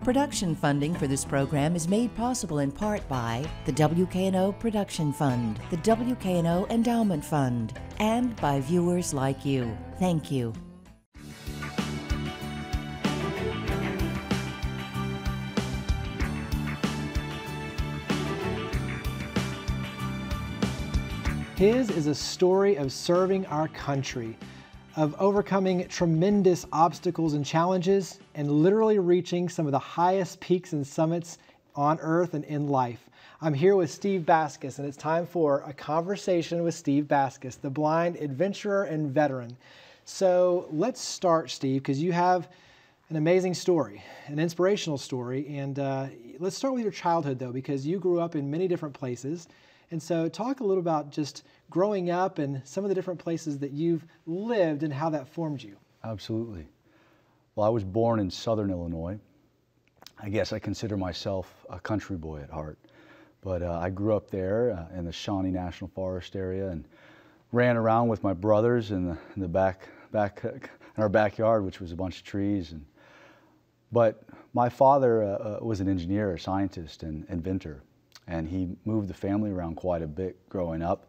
Production funding for this program is made possible in part by the WKNO Production Fund, the WKNO Endowment Fund, and by viewers like you. Thank you. His is a story of serving our country, of overcoming tremendous obstacles and challenges, and literally reaching some of the highest peaks and summits on earth and in life. I'm here with Steve Baskus, and it's time for a conversation with Steve Baskus, the blind adventurer and veteran. So let's start, Steve, because you have an amazing story, an inspirational story, and let's start with your childhood, though, because you grew up in many different places. And so talk a little about just growing up and some of the different places that you've lived and how that formed you. Absolutely. Well, I was born in Southern Illinois. I guess I consider myself a country boy at heart. But I grew up there in the Shawnee National Forest area and ran around with my brothers in our backyard, which was a bunch of trees. But my father was an engineer, a scientist, and inventor. And he moved the family around quite a bit growing up.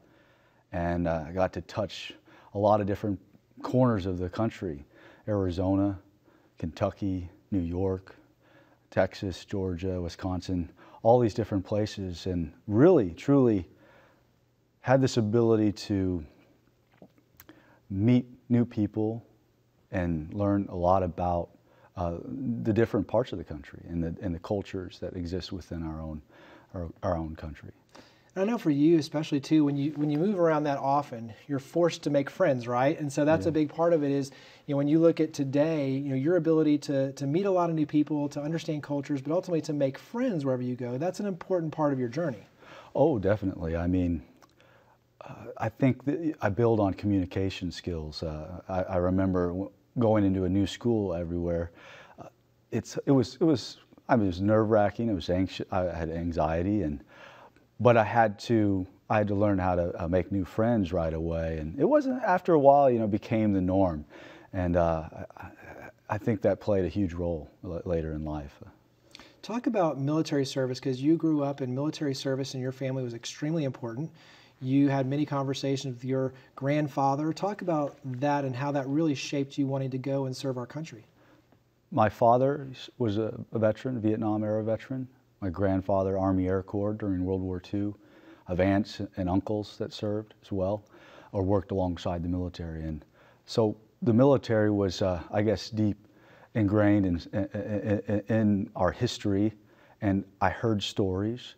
And I got to touch a lot of different corners of the country: Arizona, Kentucky, New York, Texas, Georgia, Wisconsin, all these different places, and really, truly had this ability to meet new people and learn a lot about the different parts of the country and the cultures that exist within our own country. And I know for you especially too, when you move around that often, you're forced to make friends, right? And so that's a big part of it is, when you look at today, your ability to meet a lot of new people, to understand cultures, but ultimately to make friends wherever you go, that's an important part of your journey. Oh, definitely. I mean, I think that I build on communication skills. I remember going into a new school everywhere. It was nerve-wracking. It was anxious. I had anxiety, but I had to learn how to make new friends right away. And it wasn't, after a while, it became the norm. And I think that played a huge role later in life. Talk about military service, because you grew up in military service and your family was extremely important. You had many conversations with your grandfather. Talk about that and how that really shaped you wanting to go and serve our country. My father was a veteran, Vietnam-era veteran. My grandfather, Army Air Corps during World War II. I have aunts and uncles that served as well, or worked alongside the military. And so the military was, I guess, deep ingrained in our history. And I heard stories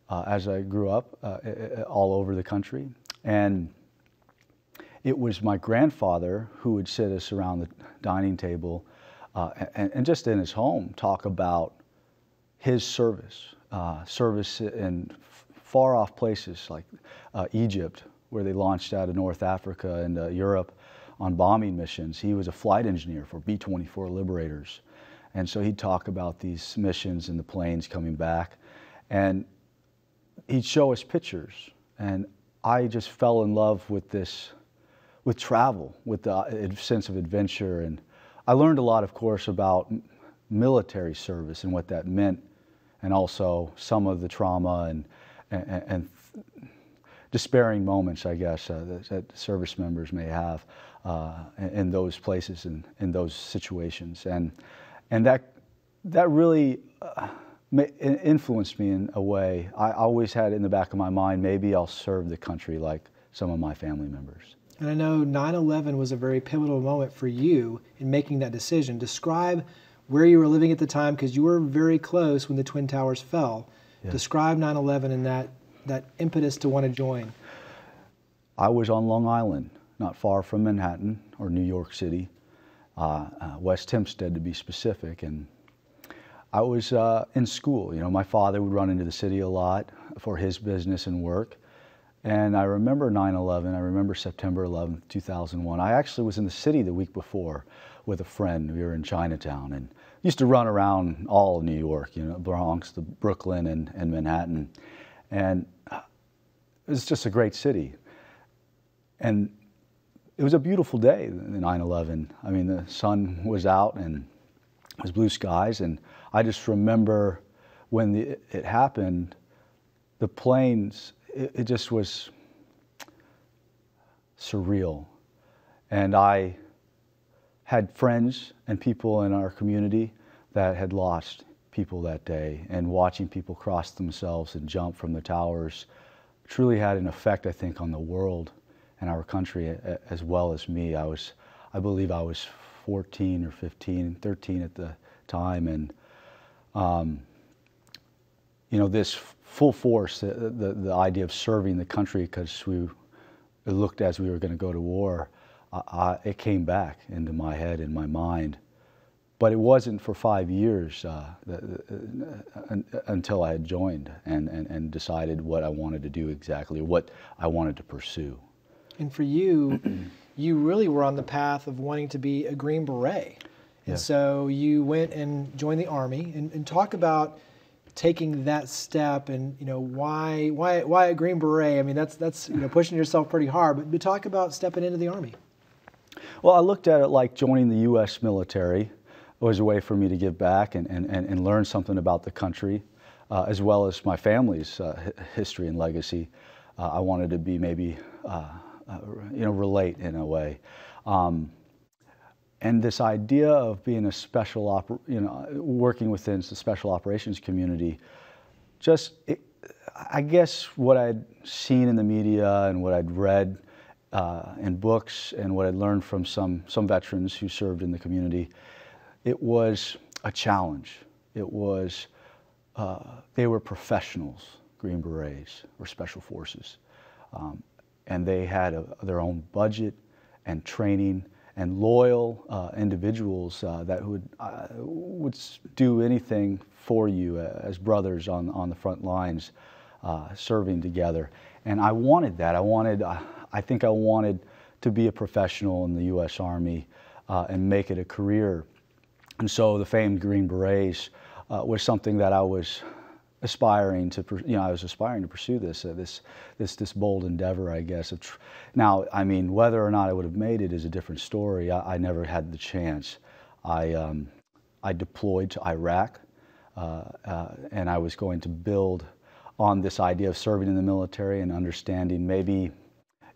as I grew up all over the country. And it was my grandfather who would sit us around the dining table and just in his home talk about his service in far-off places like Egypt, where they launched out of North Africa and Europe on bombing missions. He was a flight engineer for B-24 Liberators. And so he'd talk about these missions and the planes coming back. And he'd show us pictures. And I just fell in love with travel, with the sense of adventure. And I learned a lot, of course, about military service and what that meant, and also some of the trauma and despairing moments, I guess, that service members may have in those places and in those situations. And that really influenced me in a way. I always had in the back of my mind, maybe I'll serve the country like some of my family members. And I know 9/11 was a very pivotal moment for you in making that decision. Describe where you were living at the time, because you were very close when the Twin Towers fell. Yeah. Describe 9/11 and that impetus to want to join. I was on Long Island, not far from Manhattan or New York City, West Hempstead to be specific. And I was in school. My father would run into the city a lot for his business and work. And I remember 9/11, I remember September 11th, 2001. I actually was in the city the week before with a friend. We were in Chinatown and used to run around all of New York, Bronx, the Brooklyn and Manhattan. And it was just a great city. And it was a beautiful day, 9/11. I mean, the sun was out and it was blue skies, and I just remember when it happened, the planes, it just was surreal. And I had friends and people in our community that had lost people that day, and watching people cross themselves and jump from the towers truly had an effect, I think, on the world and our country as well as me. I believe I was 14 or 15, 13 at the time, and you know, this full force, the idea of serving the country because it looked as we were going to go to war, it came back into my head and my mind. But it wasn't for 5 years until I had joined and decided what I wanted to do exactly, what I wanted to pursue. And for you, you really were on the path of wanting to be a Green Beret. And so you went and joined the Army, and talk about taking that step, and you know, why a Green Beret? I mean, that's you know, pushing yourself pretty hard, but talk about stepping into the Army. Well, I looked at it like joining the U.S. military. It was a way for me to give back and learn something about the country, as well as my family's history and legacy. I wanted to be maybe, you know, relate in a way. And this idea of being a you know, working within the special operations community, I guess what I'd seen in the media and what I'd read in books and what I'd learned from some veterans who served in the community, it was a challenge. It was, they were professionals, Green Berets or Special Forces. And they had their own budget and training and loyal individuals that would do anything for you as brothers on the front lines, serving together. And I wanted that. I think I wanted to be a professional in the U.S. Army and make it a career. And so the famed Green Berets was something that I was aspiring to, you know, I was aspiring to pursue this bold endeavor, I guess. Now, I mean, whether or not I would have made it is a different story. I never had the chance. I deployed to Iraq, and I was going to build on this idea of serving in the military and understanding maybe,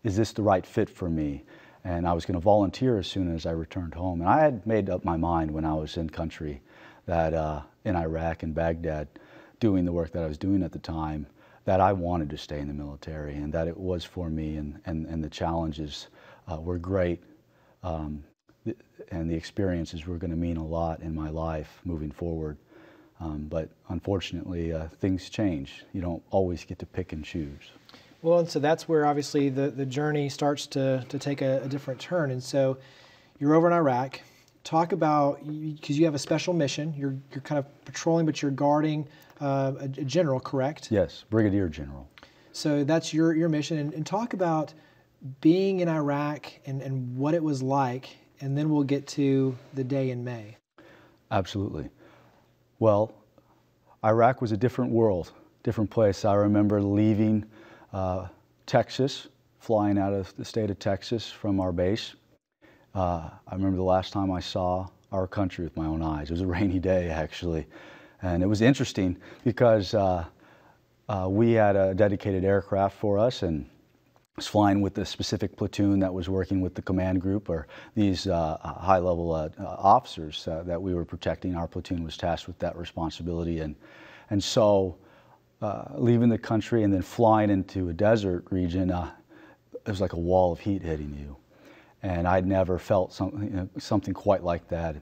is this the right fit for me? And I was going to volunteer as soon as I returned home. And I had made up my mind when I was in country that in Iraq and Baghdad, doing the work that I was doing at the time, that I wanted to stay in the military and that it was for me, and the challenges were great, and the experiences were going to mean a lot in my life moving forward. But unfortunately, things change. You don't always get to pick and choose. Well, and so that's where obviously the journey starts to take a different turn. And so you're over in Iraq. Talk about, because you have a special mission, you're kind of patrolling, but you're guarding a general, correct? Yes, Brigadier General. So that's your mission. And talk about being in Iraq and what it was like, and then we'll get to the day in May. Absolutely. Well, Iraq was a different world, different place. I remember leaving Texas, flying out of the state of Texas from our base. I remember the last time I saw our country with my own eyes. It was a rainy day, actually. And it was interesting because we had a dedicated aircraft for us, and I was flying with the specific platoon that was working with the command group, or these high-level officers that we were protecting. Our platoon was tasked with that responsibility. And so leaving the country and then flying into a desert region, it was like a wall of heat hitting you. And I'd never felt something quite like that.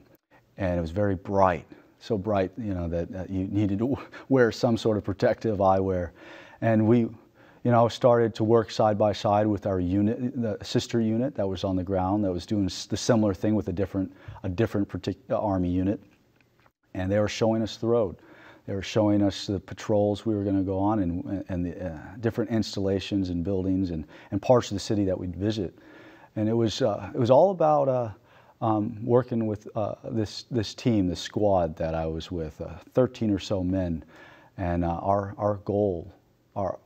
And it was very bright, so bright, you know, that you needed to wear some sort of protective eyewear. And we, you know, started to work side by side with our unit, the sister unit that was on the ground that was doing the similar thing with a different Army unit. And they were showing us the road. They were showing us the patrols we were going to go on, and the different installations and buildings and parts of the city that we'd visit. And it was all about working with this team, this squad that I was with, 13 or so men, and our goal, our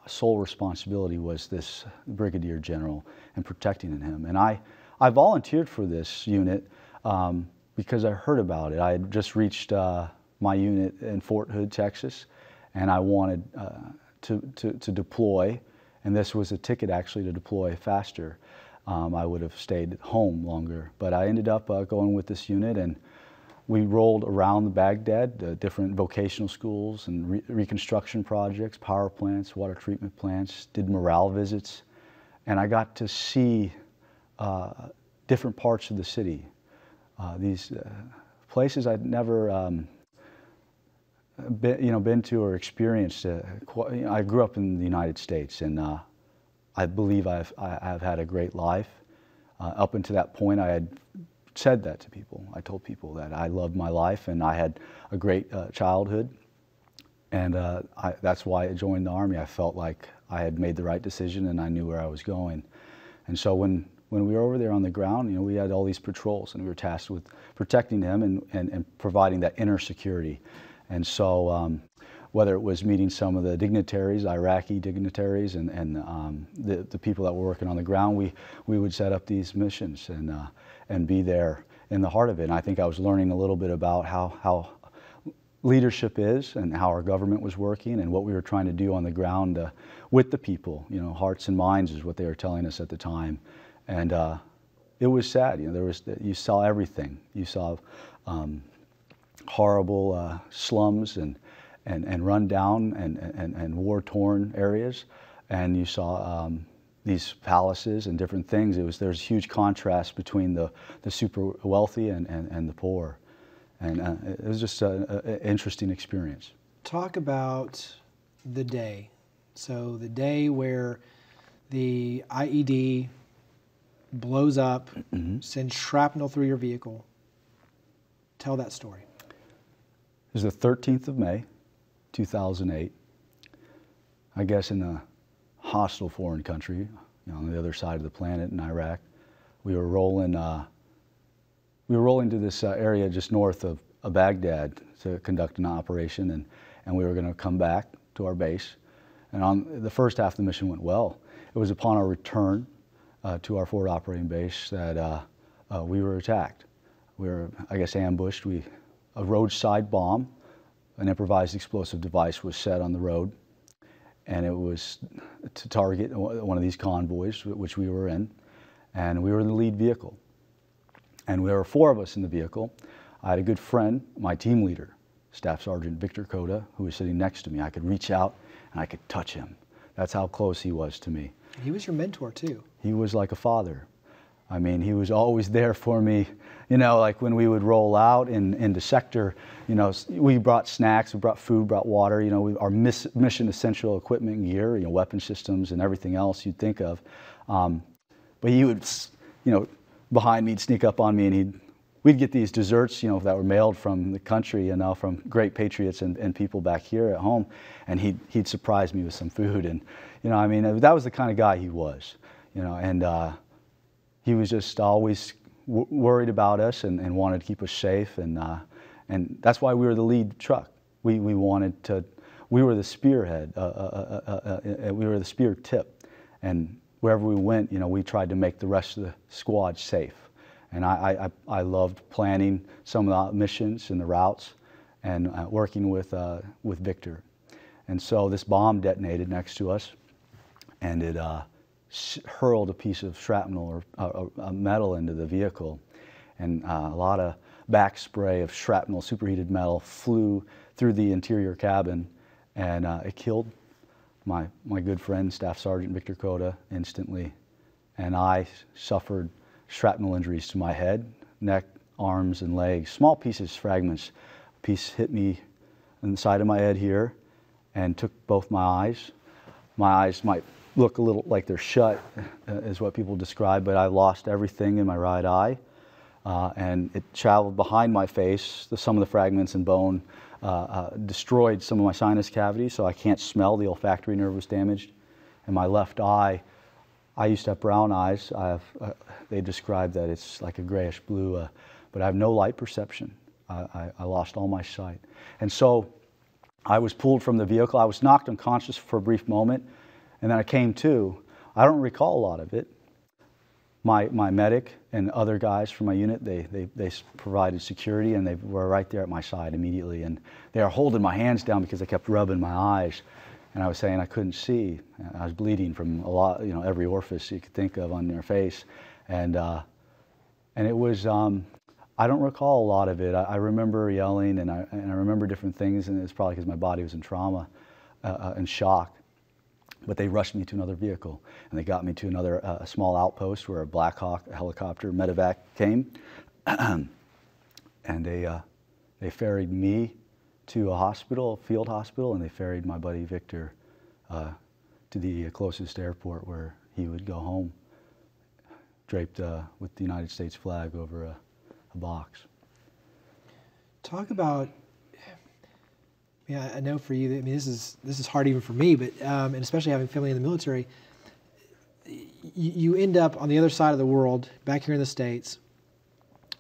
sole responsibility was this Brigadier General and protecting him. And I volunteered for this unit because I heard about it. I had just reached my unit in Fort Hood, Texas, and I wanted to deploy, and this was a ticket actually to deploy faster. I would have stayed home longer, but I ended up going with this unit, and we rolled around Baghdad, different vocational schools and reconstruction projects, power plants, water treatment plants, did morale visits, and I got to see different parts of the city. These places I'd never been to or experienced. I grew up in the United States, and I believe I've had a great life. Up until that point, I had said that to people. I told people that I loved my life and I had a great childhood, and that's why I joined the Army. I felt like I had made the right decision and I knew where I was going. And so when we were over there on the ground, we had all these patrols, and we were tasked with protecting them and providing that inner security. And so whether it was meeting some of the dignitaries, Iraqi dignitaries, and the people that were working on the ground, we would set up these missions and be there in the heart of it. And I think I was learning a little bit about how leadership is and how our government was working and what we were trying to do on the ground with the people. Hearts and minds is what they were telling us at the time. And it was sad. You saw everything. You saw horrible slums and run down and war-torn areas, and you saw these palaces and different things. There's a huge contrast between the super wealthy and the poor, and it was just an interesting experience. Talk about the day. So the day where the IED blows up, sends shrapnel through your vehicle. Tell that story. It was the 13th of May, 2008. I guess in a hostile foreign country, on the other side of the planet in Iraq. We were rolling to this area just north of Baghdad to conduct an operation, and we were going to come back to our base. And on the first half of the mission went well. It was upon our return to our forward operating base that we were attacked. We were, I guess, ambushed. A roadside bomb, an improvised explosive device, was set on the road, and it was to target one of these convoys, which we were in, and we were in the lead vehicle. And there were 4 of us in the vehicle. I had a good friend, my team leader, Staff Sergeant Victor Cota, who was sitting next to me. I could reach out and I could touch him. That's how close he was to me. He was your mentor too. He was like a father. I mean, he was always there for me. Like when we would roll out into sector, we brought snacks, we brought food, brought water, our mission essential equipment and gear, weapon systems and everything else you'd think of. But he would, behind me, he'd sneak up on me, and we'd get these desserts, that were mailed from the country, from great patriots and people back here at home, and he'd surprise me with some food. And, that was the kind of guy he was, and he was just always worried about us and wanted to keep us safe, and that's why we were the lead truck. We were the spearhead, we were the spear tip, and wherever we went, we tried to make the rest of the squad safe. And I loved planning some of the missions and the routes, and working with Victor. And so this bomb detonated next to us, and it hurled a piece of shrapnel or a metal into the vehicle, and a lot of back spray of shrapnel, superheated metal, flew through the interior cabin, and it killed my good friend, Staff Sergeant Victor Cota, instantly, and I suffered shrapnel injuries to my head, neck, arms, and legs. Small pieces, fragments. A piece hit me in the side of my head here and took both my eyes. My eyes might look a little like they're shut, is what people describe, but I lost everything in my right eye, and it traveled behind my face. Some of the fragments and bone destroyed some of my sinus cavities, so I can't smell. The olfactory nerve was damaged. And my left eye, I used to have brown eyes. They describe that it's like a grayish blue, but I have no light perception. I lost all my sight. And so I was pulled from the vehicle. I was knocked unconscious for a brief moment, and then I came to. I don't recall a lot of it, my medic and other guys from my unit, they provided security, and they were right there at my side immediately. And they were holding my hands down because they kept rubbing my eyes. And I was saying I couldn't see. I was bleeding from a lot, you know, every orifice you could think of on their face. And it was, I don't recall a lot of it. I remember yelling, and I remember different things, and it's probably because my body was in trauma and shock. But they rushed me to another vehicle, and they got me to another a small outpost where a Black Hawk helicopter medevac came, and they ferried me to a hospital, field hospital, and they ferried my buddy Victor to the closest airport where he would go home, draped with the United States flag over a box. Talk about, yeah, I know for you, I mean, this is hard even for me, but and especially having family in the military, you end up on the other side of the world, back here in the States,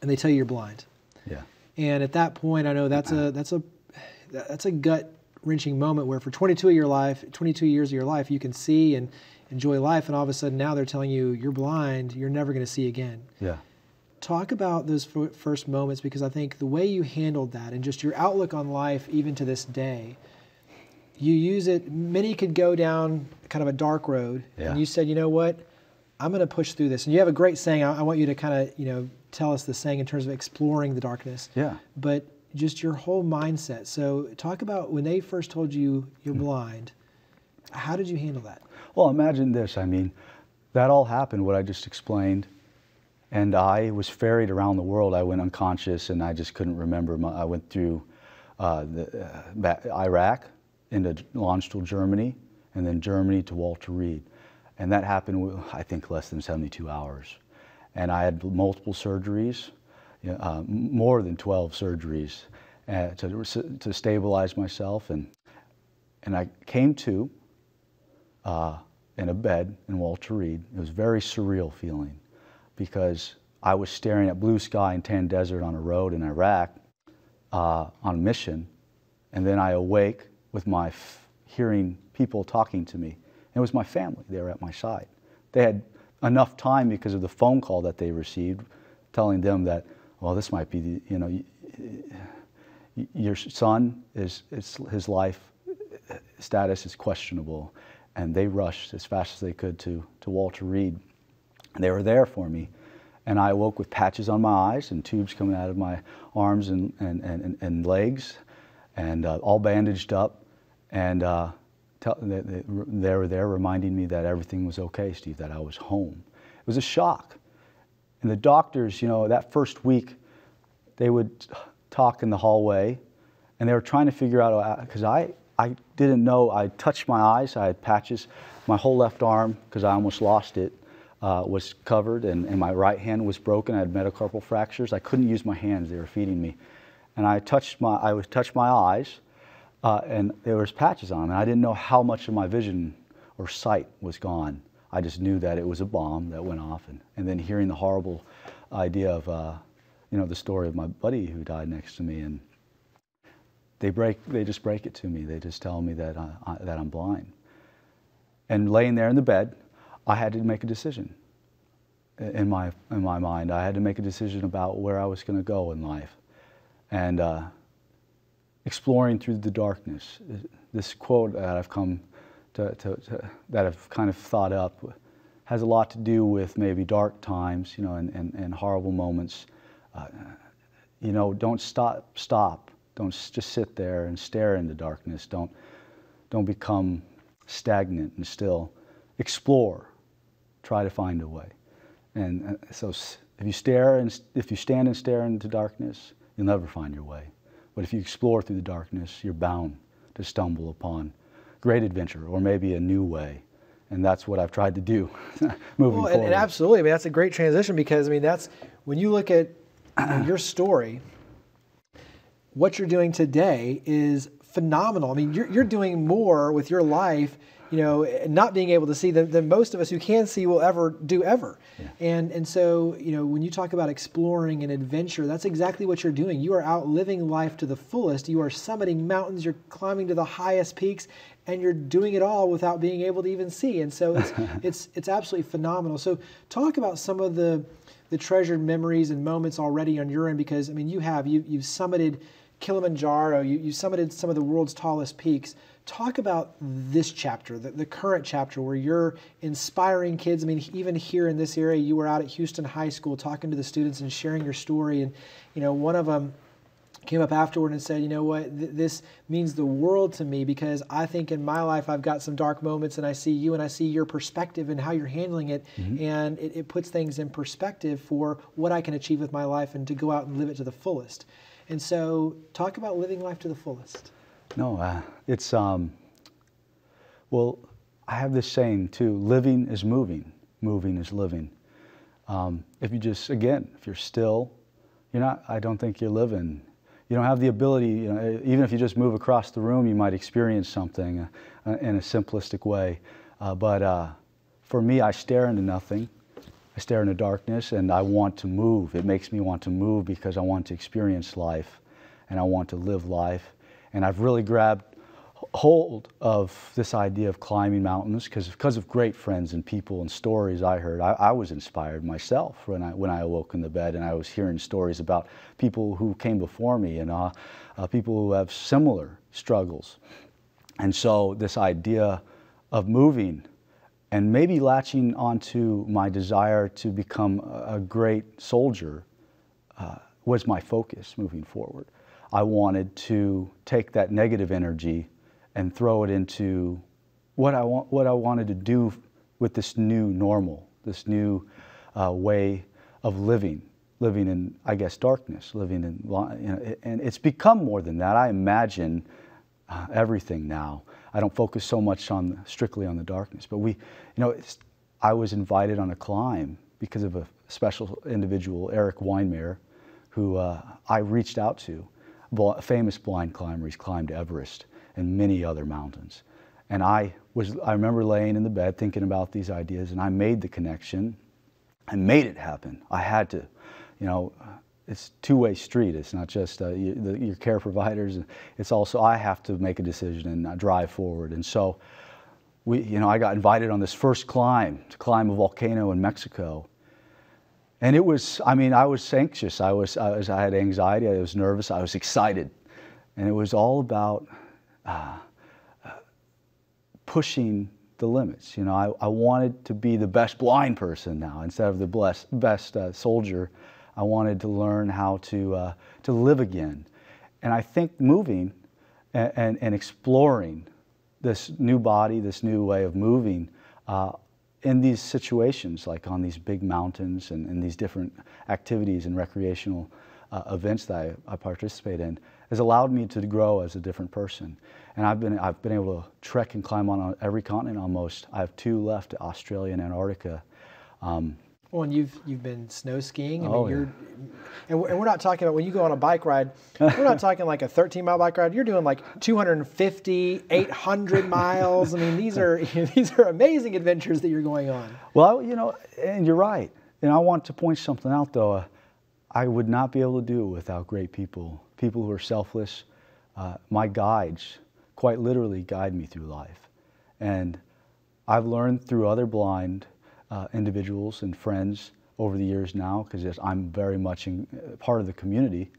and they tell you you're blind. Yeah. And at that point, I know that's a gut-wrenching moment where for 22 years of your life, you can see and enjoy life, and all of a sudden now they're telling you you're blind, you're never going to see again. Yeah. Talk about those first moments, because I think the way you handled that and just your outlook on life, even to this day, you use it. Many could go down kind of a dark road, and you said, you know what, I'm going to push through this. And you have a great saying. I want you to kind of, you know, tell us the saying in terms of exploring the darkness. Yeah. But just your whole mindset. So talk about when they first told you you're blind. How did you handle that? Well, imagine this. I mean, that all happened, what I just explained. And I was ferried around the world. I went unconscious, and I just couldn't remember. I went through Iraq, into Landstuhl, Germany, and then Germany to Walter Reed. And that happened, I think, less than 72 hours. And I had multiple surgeries, more than 12 surgeries to stabilize myself. And I came to in a bed in Walter Reed. It was a very surreal feeling, because I was staring at blue sky and tan desert on a road in Iraq on a mission, and then I awake with my hearing people talking to me. And it was my family. They were at my side. They had enough time because of the phone call that they received telling them that, well, this might be, the, you know, your son, his life status is questionable. And they rushed as fast as they could to Walter Reed. And they were there for me. And I awoke with patches on my eyes and tubes coming out of my arms and legs, and all bandaged up. And they were there reminding me that everything was okay, Steve, that I was home. It was a shock. And the doctors, you know, that first week, they would talk in the hallway, and they were trying to figure out, because I didn't know. I touched my eyes. I had patches. My whole left arm, because I almost lost it, was covered, and my right hand was broken. I had metacarpal fractures. I couldn't use my hands. They were feeding me. And I touched my eyes, and there was patches on them. And I didn't know how much of my vision or sight was gone. I just knew that it was a bomb that went off. And then hearing the horrible idea of, you know, the story of my buddy who died next to me, and they just break it to me. They just tell me that that I'm blind. And laying there in the bed, I had to make a decision. In my mind, I had to make a decision about where I was going to go in life, and exploring through the darkness. This quote that I've come that I've kind of thought up has a lot to do with maybe dark times, you know, and horrible moments. You know, don't stop. Don't just sit there and stare into darkness. Don't become stagnant and still. Explore. Try to find a way. And so if you stand and stare into darkness, you'll never find your way. But if you explore through the darkness, you're bound to stumble upon great adventure, or maybe a new way. And that's what I've tried to do moving forward. And absolutely. I mean, that's a great transition, because, I mean, that's when you look at your story, what you're doing today is phenomenal. I mean, you're doing more with your life, not being able to see than most of us who can see will ever do ever. Yeah. And so, when you talk about exploring and adventure, that's exactly what you're doing. You are out living life to the fullest. You are summiting mountains, you're climbing to the highest peaks, and you're doing it all without being able to even see. And so it's absolutely phenomenal. So talk about some of the treasured memories and moments already on your end, because I mean, you've summited Kilimanjaro, you summited some of the world's tallest peaks. Talk about this chapter, the current chapter, where you're inspiring kids. I mean, even here in this area, you were out at Houston High School talking to the students and sharing your story. And, one of them came up afterward and said, this means the world to me, because I think in my life I've got some dark moments, and I see you and I see your perspective and how you're handling it. Mm-hmm. And it puts things in perspective for what I can achieve with my life and to go out and live it to the fullest. And so talk about living life to the fullest. No, it's, well, I have this saying too, living is moving, moving is living. If you're still, I don't think you're living. You don't have the ability, even if you just move across the room, you might experience something in a simplistic way. But for me, I stare into nothing. I stare into darkness, and I want to move. It makes me want to move because I want to experience life, and I want to live life. And I've really grabbed hold of this idea of climbing mountains because of great friends and people and stories I heard. I was inspired myself when I awoke in the bed, and I was hearing stories about people who came before me and people who have similar struggles. And so this idea of moving and maybe latching onto my desire to become a great soldier was my focus moving forward. I wanted to take that negative energy and throw it into what I wanted to do with this new normal, this new way of living in, I guess, darkness, living in, and it's become more than that. I imagine everything now. I don't focus so much strictly on the darkness, but I was invited on a climb because of a special individual, Eric Weinmeier, who I reached out to, a famous blind climber. He's climbed Everest and many other mountains. And I remember laying in the bed thinking about these ideas, and I made the connection. I made it happen. I had to, it's a two-way street. It's not just your care providers. It's also I have to make a decision and drive forward. And so, I got invited on this first climb to climb a volcano in Mexico. And it was, I was anxious. I had anxiety. I was nervous. I was excited, and it was all about pushing the limits. I wanted to be the best blind person now instead of the best soldier. I wanted to learn how to live again. And I think moving and exploring this new body, this new way of moving in these situations, like on these big mountains and these different activities and recreational events that I participate in, has allowed me to grow as a different person. And I've been able to trek and climb on every continent almost. I have 2 left, Australia and Antarctica. Well, and you've been snow skiing. Yeah. And we're not talking about when you go on a bike ride. We're not talking like a 13-mile bike ride. You're doing like 250, 800 miles. I mean, these are amazing adventures that you're going on. Well, and you're right. And I want to point something out though. I would not be able to do it without great people who are selfless. My guides quite literally guide me through life. And I've learned through other blind individuals and friends over the years now, because I'm very much part of the community,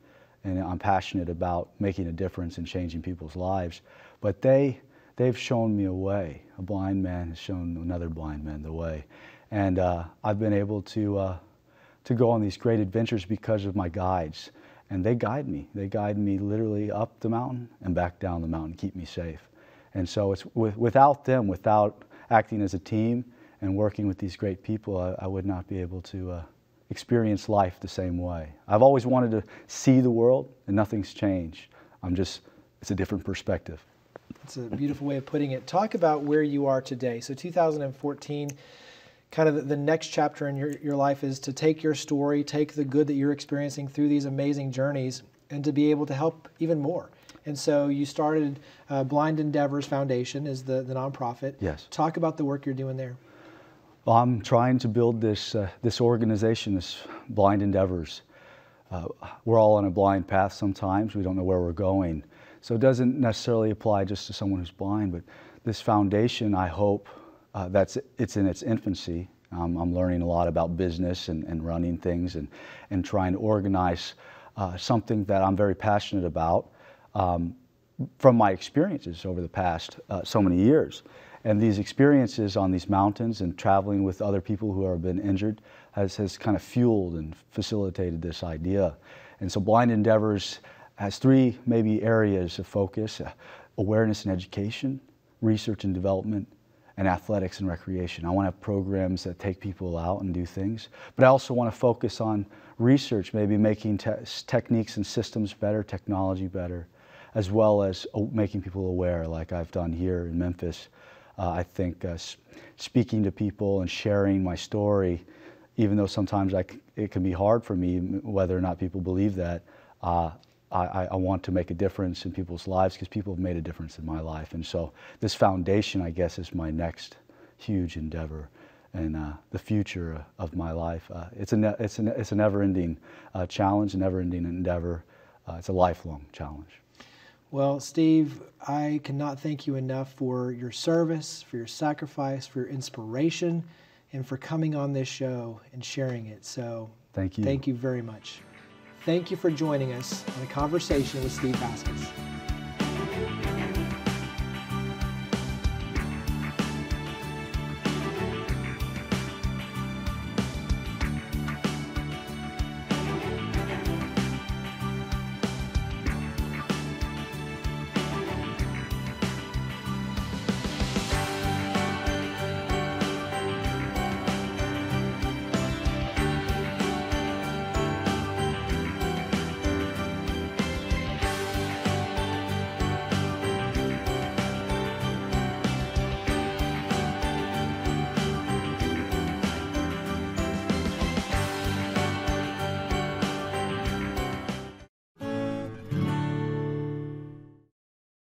and I'm passionate about making a difference and changing people's lives. But they've shown me a way. A blind man has shown another blind man the way. And I've been able to go on these great adventures because of my guides. And they guide me. They guide me literally up the mountain and back down the mountain, keep me safe. And so it's without them, without acting as a team and working with these great people, I would not be able to experience life the same way. I've always wanted to see the world, and nothing's changed. It's a different perspective. It's a beautiful way of putting it. Talk about where you are today. So 2014, kind of the next chapter in your life is to take your story, take the good that you're experiencing through these amazing journeys, and to be able to help even more. And so you started Blind Endeavors Foundation as the nonprofit. Yes. Talk about the work you're doing there. Well, I'm trying to build this organization, this Blind Endeavors. We're all on a blind path sometimes. We don't know where we're going. So it doesn't necessarily apply just to someone who's blind, but this foundation, I hope, it's in its infancy. I'm learning a lot about business and running things and trying to organize something that I'm very passionate about from my experiences over the past so many years. And these experiences on these mountains and traveling with other people who have been injured has kind of fueled and facilitated this idea. And so Blind Endeavors has three maybe areas of focus: awareness and education, research and development, and athletics and recreation. I want to have programs that take people out and do things, but I also want to focus on research, maybe making techniques and systems better, technology better, as well as making people aware, like I've done here in Memphis. I think speaking to people and sharing my story, even though sometimes it can be hard for me, whether or not people believe that, I want to make a difference in people's lives because people have made a difference in my life. And so this foundation, I guess, is my next huge endeavor and the future of my life. It's a never-ending challenge, a never-ending endeavor. It's a lifelong challenge. Well, Steve, I cannot thank you enough for your service, for your sacrifice, for your inspiration, and for coming on this show and sharing it. So thank you. Thank you very much. Thank you for joining us on a conversation with Steve Haskins.